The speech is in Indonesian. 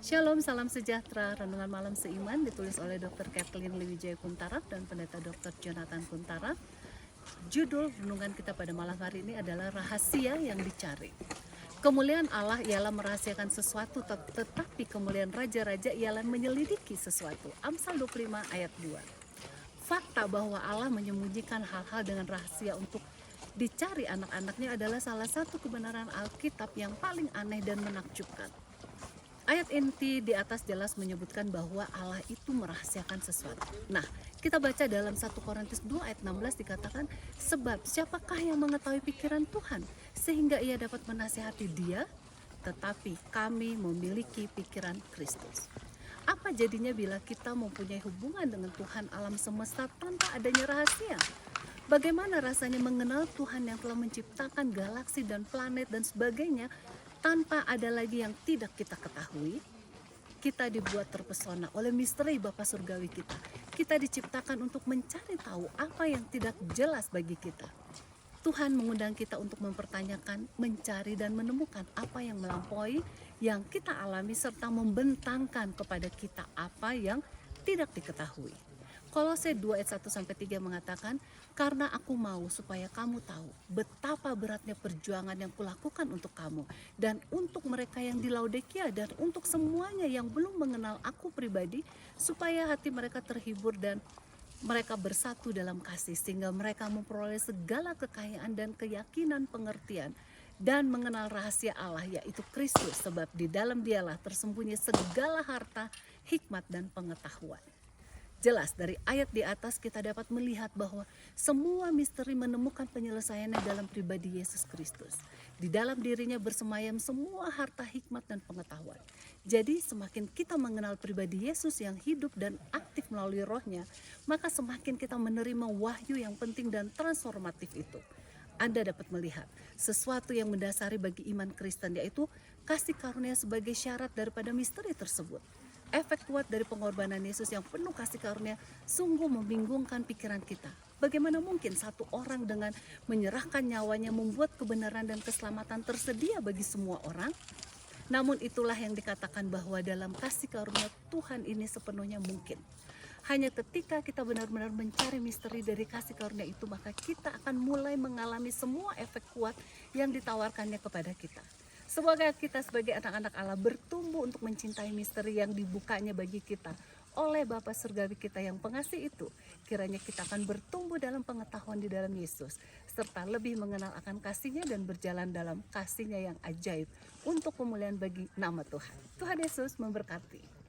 Shalom, salam sejahtera. Renungan malam seiman ditulis oleh Dr. Kathleen Lewijaya Kuntaraf dan Pendeta Dr. Jonathan Kuntaraf. Judul renungan kita pada malam hari ini adalah rahasia yang dicari. Kemuliaan Allah ialah merahasiakan sesuatu, tetapi kemuliaan raja-raja ialah menyelidiki sesuatu. Amsal 25 ayat 2. Fakta bahwa Allah menyembunyikan hal-hal dengan rahasia untuk dicari anak-anaknya adalah salah satu kebenaran Alkitab yang paling aneh dan menakjubkan. Ayat inti di atas jelas menyebutkan bahwa Allah itu merahasiakan sesuatu. Nah, kita baca dalam 1 Korintus 2 ayat 16 dikatakan, sebab siapakah yang mengetahui pikiran Tuhan sehingga ia dapat menasihati dia? Tetapi kami memiliki pikiran Kristus. Apa jadinya bila kita mempunyai hubungan dengan Tuhan alam semesta tanpa adanya rahasia? Bagaimana rasanya mengenal Tuhan yang telah menciptakan galaksi dan planet dan sebagainya tanpa ada lagi yang tidak kita ketahui? Kita dibuat terpesona oleh misteri Bapa Surgawi kita. Kita diciptakan untuk mencari tahu apa yang tidak jelas bagi kita. Tuhan mengundang kita untuk mempertanyakan, mencari dan menemukan apa yang melampaui yang kita alami serta membentangkan kepada kita apa yang tidak diketahui. Kolose 2 ayat 1-3 mengatakan, karena aku mau supaya kamu tahu betapa beratnya perjuangan yang kulakukan untuk kamu dan untuk mereka yang di Laodikia dan untuk semuanya yang belum mengenal aku pribadi, supaya hati mereka terhibur dan mereka bersatu dalam kasih sehingga mereka memperoleh segala kekayaan dan keyakinan pengertian dan mengenal rahasia Allah yaitu Kristus, sebab di dalam dialah tersembunyi segala harta, hikmat dan pengetahuan. Jelas dari ayat di atas kita dapat melihat bahwa semua misteri menemukan penyelesaiannya dalam pribadi Yesus Kristus. Di dalam dirinya bersemayam semua harta, hikmat dan pengetahuan. Jadi semakin kita mengenal pribadi Yesus yang hidup dan aktif melalui rohnya, maka semakin kita menerima wahyu yang penting dan transformatif itu. Anda dapat melihat sesuatu yang mendasari bagi iman Kristen, yaitu kasih karunia sebagai syarat daripada misteri tersebut. Efek kuat dari pengorbanan Yesus yang penuh kasih karunia sungguh membingungkan pikiran kita. Bagaimana mungkin satu orang dengan menyerahkan nyawanya membuat kebenaran dan keselamatan tersedia bagi semua orang? Namun itulah yang dikatakan bahwa dalam kasih karunia Tuhan ini sepenuhnya mungkin. Hanya ketika kita benar-benar mencari misteri dari kasih karunia itu, maka kita akan mulai mengalami semua efek kuat yang ditawarkannya kepada kita. Semoga kita sebagai anak-anak Allah bertumbuh untuk mencintai misteri yang dibukanya bagi kita oleh Bapa Surgawi kita yang pengasih itu. Kiranya kita akan bertumbuh dalam pengetahuan di dalam Yesus, serta lebih mengenal akan kasih-Nya dan berjalan dalam kasih-Nya yang ajaib untuk pemulihan bagi nama Tuhan. Tuhan Yesus memberkati.